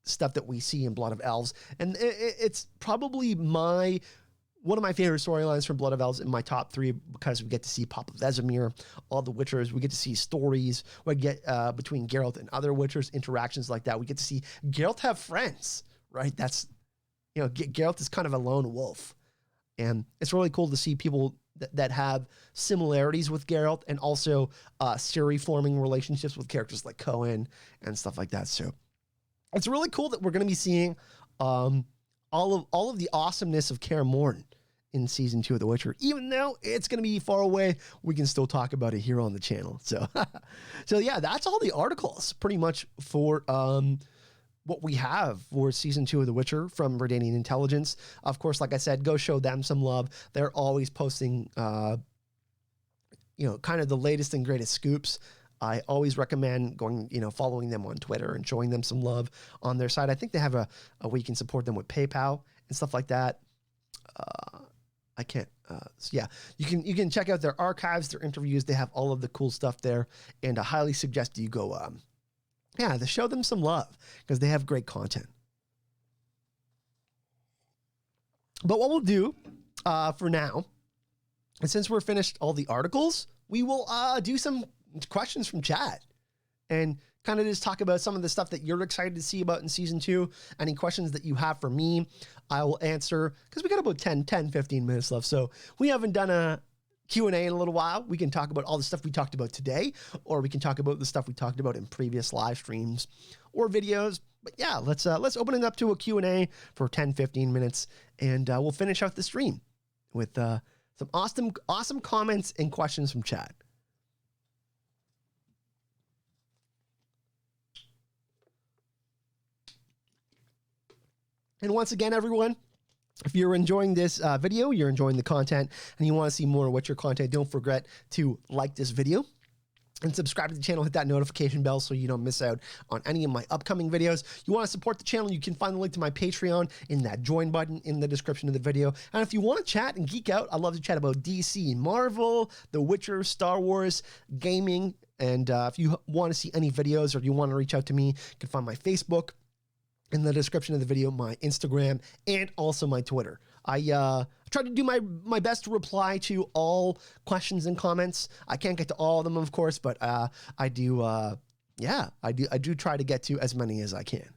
stuff that we see in Blood of Elves. And it's probably one of my favorite storylines from Blood of Elves in my top 3, because we get to see Papa Vesemir, all the Witchers. We get to see stories. We get between Geralt and other Witchers, interactions like that. We get to see Geralt have friends, right? That's, you know, Geralt is kind of a lone wolf. And it's really cool to see people that have similarities with Geralt, and also Ciri forming relationships with characters like Cohen and stuff like that. So it's really cool that we're going to be seeing all of the awesomeness of Kaer Morhen in season 2 of The Witcher. Even though it's going to be far away, we can still talk about it here on the channel. So, so yeah, that's all the articles pretty much for what we have for season 2 of The Witcher from Redanian Intelligence. Of course, like I said, go show them some love. They're always posting, you know, kind of the latest and greatest scoops. I always recommend going, you know, following them on Twitter and showing them some love on their side. I think they have a way you can support them with PayPal and stuff like that. I can't, so yeah, you can check out their archives, their interviews. They have all of the cool stuff there, and I highly suggest you go, yeah, to show them some love, because they have great content. But what we'll do for now, and since we're finished all the articles, we will do some questions from chat and kind of just talk about some of the stuff that you're excited to see about in season 2. Any questions that you have for me, I will answer, because we got about 15 minutes left. So we haven't done a Q&A in a little while. We can talk about all the stuff we talked about today, or we can talk about the stuff we talked about in previous live streams or videos. But yeah, let's open it up to a Q&A for 10-15 minutes, and we'll finish out the stream with some awesome comments and questions from chat. And once again, everyone, if you're enjoying this video, you're enjoying the content, and you want to see more Witcher content, don't forget to like this video. and subscribe to the channel, hit that notification bell so you don't miss out on any of my upcoming videos. You want to support the channel, you can find the link to my Patreon in that join button in the description of the video. And if you want to chat and geek out, I love to chat about DC, Marvel, The Witcher, Star Wars, gaming. And if you want to see any videos or you want to reach out to me, you can find my Facebook in the description of the video, my Instagram, and also my Twitter. I try to do my best to reply to all questions and comments. I can't get to all of them, of course, but I do try to get to as many as I can.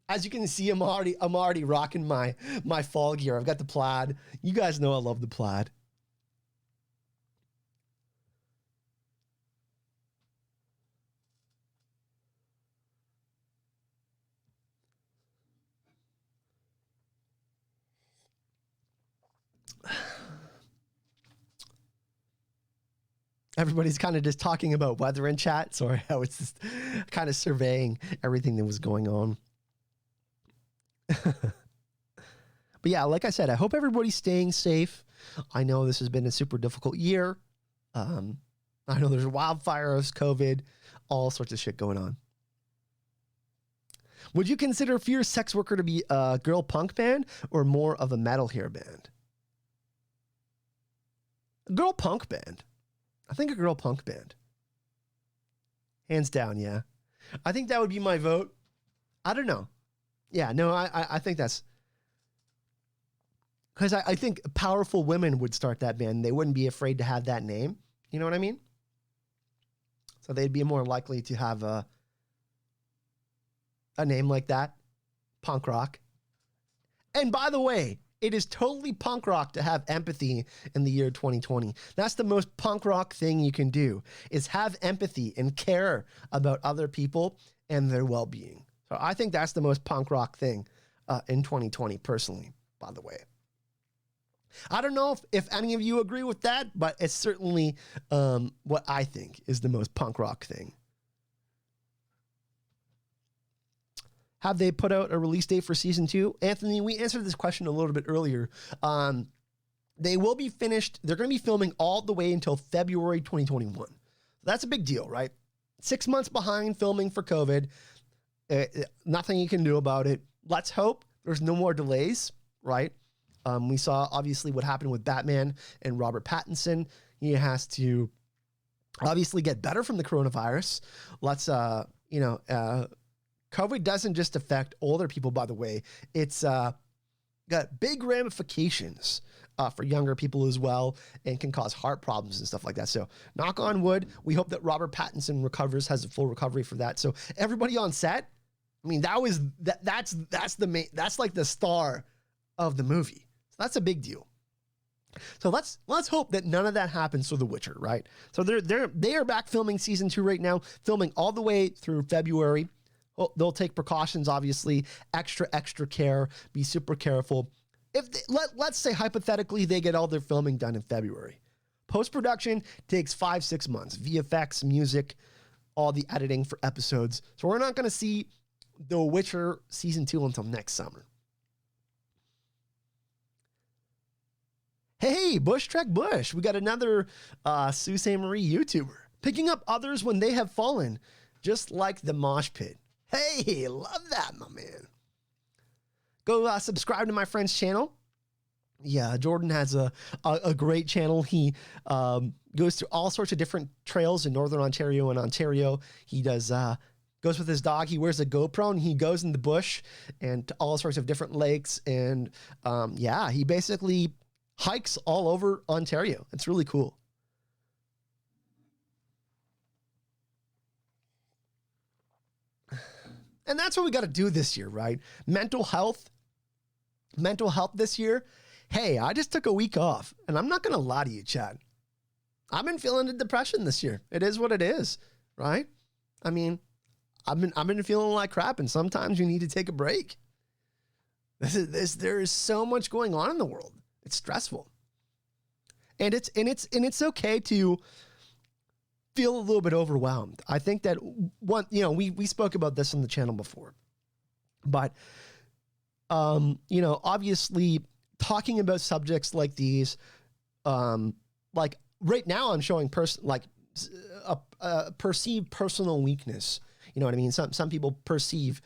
As you can see, I'm already rocking my fall gear. I've got the plaid. You guys know I love the plaid. Everybody's kind of just talking about weather in chat. Sorry, I was just kind of surveying everything that was going on. But yeah, like I said, I hope everybody's staying safe. I know this has been a super difficult year. I know there's wildfires, COVID, all sorts of shit going on. Would you consider Fierce Sex Worker to be a girl punk band or more of a metal hair band? A girl punk band. I think a girl punk band. Hands down, yeah. I think that would be my vote. I don't know. Yeah, no, I think that's... Because I think powerful women would start that band. They wouldn't be afraid to have that name. You know what I mean? So they'd be more likely to have a name like that. Punk rock. And by the way, it is totally punk rock to have empathy in the year 2020. That's the most punk rock thing you can do, is have empathy and care about other people and their well-being. So I think that's the most punk rock thing in 2020, personally, by the way. I don't know if any of you agree with that, but it's certainly what I think is the most punk rock thing. Have they put out a release date for season 2? Anthony, we answered this question a little bit earlier. They will be finished. They're going to be filming all the way until February 2021. That's a big deal, right? 6 months behind filming for COVID. Nothing you can do about it. Let's hope there's no more delays, right? We saw obviously what happened with Batman and Robert Pattinson. He has to obviously get better from the coronavirus. Let's, COVID doesn't just affect older people, by the way. It's got big ramifications for younger people as well, and can cause heart problems and stuff like that. So knock on wood, we hope that Robert Pattinson recovers, has a full recovery for that. So everybody on set, I mean, that's the main, that's like the star of the movie. So that's a big deal. So let's hope that none of that happens to The Witcher, right? So they are back filming season 2 right now, filming all the way through February. Well, they'll take precautions, obviously, extra care, be super careful. If let's say hypothetically they get all their filming done in February. Post-production takes 5-6 months. VFX, music, all the editing for episodes. So we're not going to see The Witcher season 2 until next summer. Hey, Bush Trek Bush. We got another Sault Marie YouTuber. Picking up others when they have fallen, just like the mosh pit. Hey, love that, my man. Go subscribe to my friend's channel. Yeah, Jordan has a great channel. He goes through all sorts of different trails in Northern Ontario and Ontario. He does goes with his dog. He wears a GoPro and he goes in the bush and to all sorts of different lakes. And yeah, he basically hikes all over Ontario. It's really cool. And that's what we got to do this year, right? Mental health this year. Hey, I just took a week off, and I'm not going to lie to you, Chad. I've been feeling the depression this year. It is what it is, right? I mean, I've been feeling like crap, and sometimes you need to take a break. There is so much going on in the world. It's stressful. And it's okay to feel a little bit overwhelmed. I think that we spoke about this on the channel before, but obviously talking about subjects like these like right now I'm showing a perceived personal weakness. You know what I mean? Some people perceive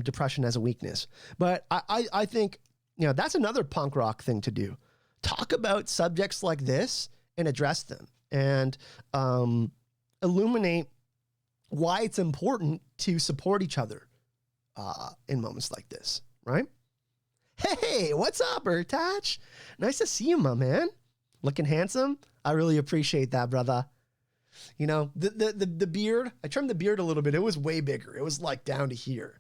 depression as a weakness, but I think, you know, that's another punk rock thing to do. Talk about subjects like this and address them, and illuminate why it's important to support each other in moments like this, right? Hey, what's up, Ertach? Nice to see you, my man. Looking handsome. I really appreciate that, brother. You know, the beard, I trimmed the beard a little bit. It was way bigger. It was like down to here.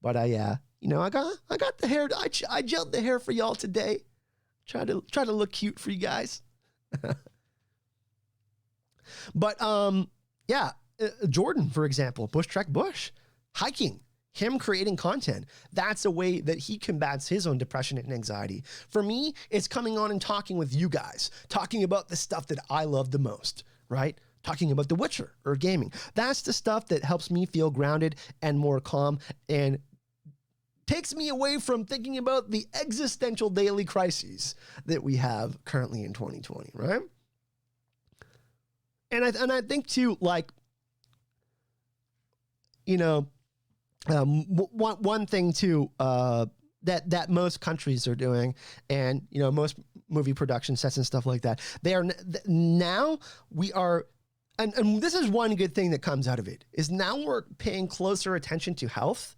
But you know, I got the hair. I gelled the hair for y'all today. Try to look cute for you guys. But yeah, Jordan, for example, Bush Trek Bush, hiking, him creating content. That's a way that he combats his own depression and anxiety. For me, it's coming on and talking with you guys, talking about the stuff that I love the most, right? Talking about The Witcher or gaming. That's the stuff that helps me feel grounded and more calm and takes me away from thinking about the existential daily crises that we have currently in 2020, right? And I think too, like, you know, one thing too, that most countries are doing, and, you know, most movie production sets and stuff like that, they are now we are, and this is one good thing that comes out of it, is now we're paying closer attention to health,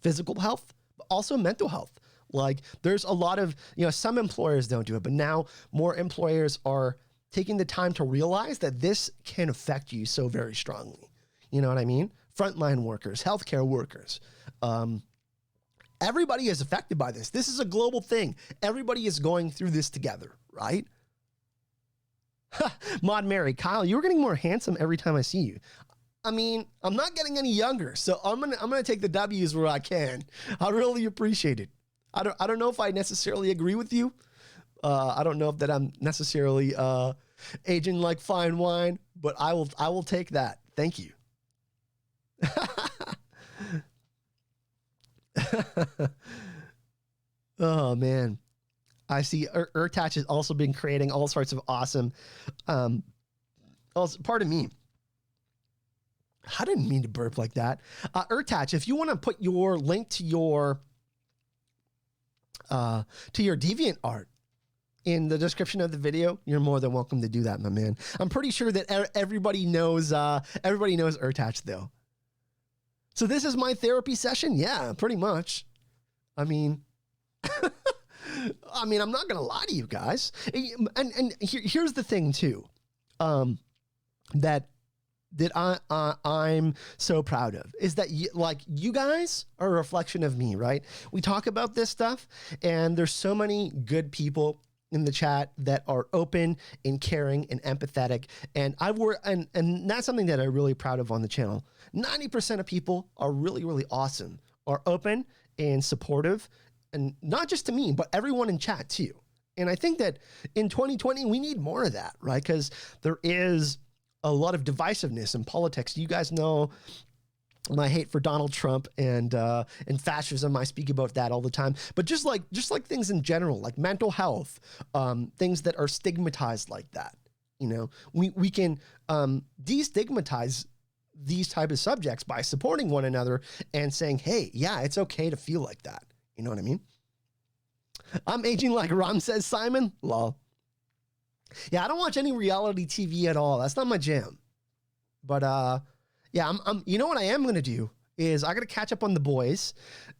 physical health, but also mental health. Like, there's a lot of, you know, some employers don't do it, but now more employers are taking the time to realize that this can affect you so very strongly. You know what I mean? Frontline workers, healthcare workers, everybody is affected by this. This is a global thing. Everybody is going through this together, right? Mod Mary, Kyle, you're getting more handsome every time I see you. I mean, I'm not getting any younger, so I'm gonna take the W's where I can. I really appreciate it. I don't know if I necessarily agree with you. I don't know if that I'm necessarily aging like fine wine, but I will take that. Thank you. Oh man, I see Ertach has also been creating all sorts of awesome also, pardon me, I didn't mean to burp like that. Ertach, if you want to put your link to your deviant art in the description of the video, you're more than welcome to do that, my man. I'm pretty sure that everybody knows Ertach though. So this is my therapy session? Yeah, pretty much. I mean, I'm not going to lie to you guys. And here's the thing too, that I'm so proud of is that you guys are a reflection of me, right? We talk about this stuff and there's so many good people in the chat that are open and caring and empathetic. And and that's something that I'm really proud of on the channel. 90% of people are really, really awesome, are open and supportive, and not just to me, but everyone in chat too. And I think that in 2020, we need more of that, right? Because there is a lot of divisiveness in politics. You guys know my hate for Donald Trump and fascism. I speak about that all the time. But just like things in general, like mental health, things that are stigmatized like that, you know, we can destigmatize these type of subjects by supporting one another and saying, hey, yeah, it's okay to feel like that. You know what I mean? I'm aging like Ram says, Simon. Lol. Yeah, I don't watch any reality TV at all. That's not my jam. But yeah, you know what I am going to do is I got to catch up on The Boys,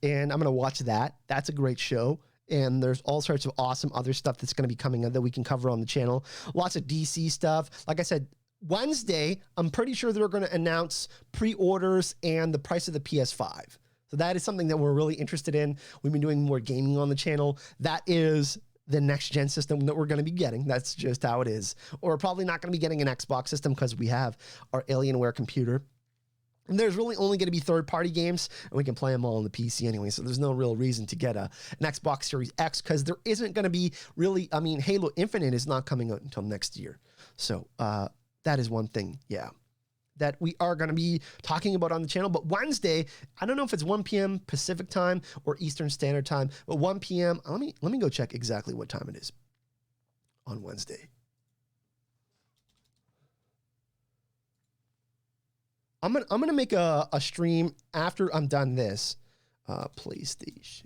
and I'm going to watch that. That's a great show. And there's all sorts of awesome other stuff that's going to be coming up that we can cover on the channel. Lots of DC stuff. Like I said, Wednesday, I'm pretty sure they're going to announce pre-orders and the price of the PS5. So that is something that we're really interested in. We've been doing more gaming on the channel. That is the next gen system that we're going to be getting. That's just how it is. Or we're probably not going to be getting an Xbox system because we have our Alienware computer. And there's really only going to be third-party games, and we can play them all on the PC anyway, so there's no real reason to get an Xbox Series X because there isn't going to be really, I mean, Halo Infinite is not coming out until next year. So that is one thing, yeah, that we are going to be talking about on the channel. But Wednesday, I don't know if it's 1 p.m. Pacific time or Eastern Standard Time, but 1 p.m. Let me go check exactly what time it is on Wednesday. I'm gonna make a stream after I'm done this. PlayStation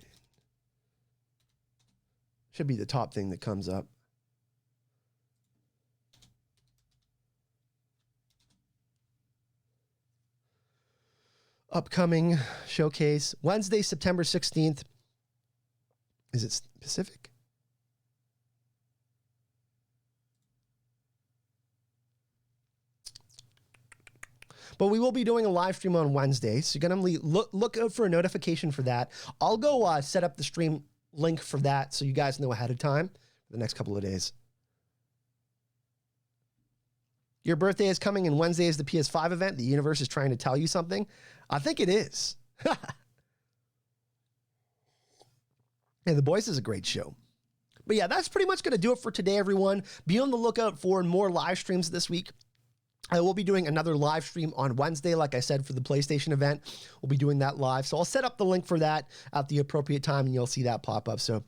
should be the top thing that comes up. Upcoming showcase Wednesday, September 16th. Is it Pacific? But we will be doing a live stream on Wednesday, so you're going to look out for a notification for that. I'll go set up the stream link for that so you guys know ahead of time for the next couple of days. Your birthday is coming, and Wednesday is the PS5 event. The universe is trying to tell you something. I think it is. Yeah, The Boys is a great show. But yeah, that's pretty much going to do it for today, everyone. Be on the lookout for more live streams this week. I will be doing another live stream on Wednesday, like I said, for the PlayStation event. We'll be doing that live. So I'll set up the link for that at the appropriate time, and you'll see that pop up. So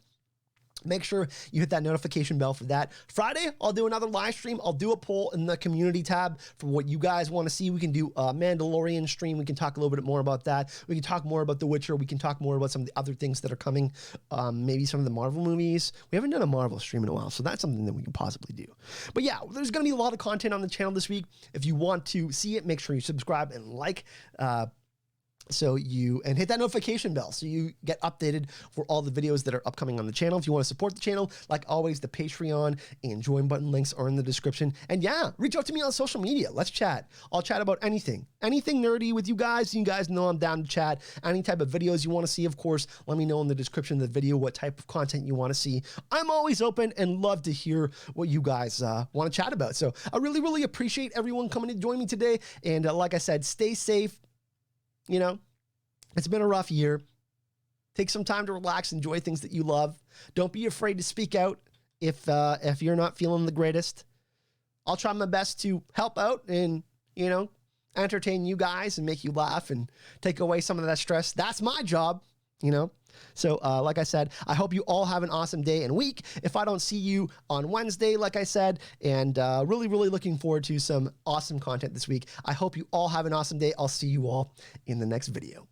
make sure you hit that notification bell for that. Friday, I'll do another live stream. I'll do a poll in the community tab for what you guys want to see. We can do a Mandalorian stream. We can talk a little bit more about that. We can talk more about The Witcher. We can talk more about some of the other things that are coming. Maybe some of the Marvel movies. We haven't done a Marvel stream in a while, so that's something that we can possibly do. But yeah, there's going to be a lot of content on the channel this week. If you want to see it, make sure you subscribe and like. And hit that notification bell so you get updated for all the videos that are upcoming on the channel. If you want to support the channel, like always, the Patreon and join button links are in the description. And yeah, reach out to me on social media. Let's chat. I'll chat about anything nerdy with you guys. You guys know I'm down to chat. Any type of videos you want to see, of course, let me know in the description of the video what type of content you want to see. I'm always open and love to hear what you guys want to chat about. So I really, really appreciate everyone coming to join me today. And like I said, stay safe. You know, it's been a rough year. Take some time to relax, enjoy things that you love. Don't be afraid to speak out if you're not feeling the greatest. I'll try my best to help out and, you know, entertain you guys and make you laugh and take away some of that stress. That's my job, you know. So like I said, I hope you all have an awesome day and week. If I don't see you on Wednesday, like I said, and really, really looking forward to some awesome content this week. I hope you all have an awesome day. I'll see you all in the next video.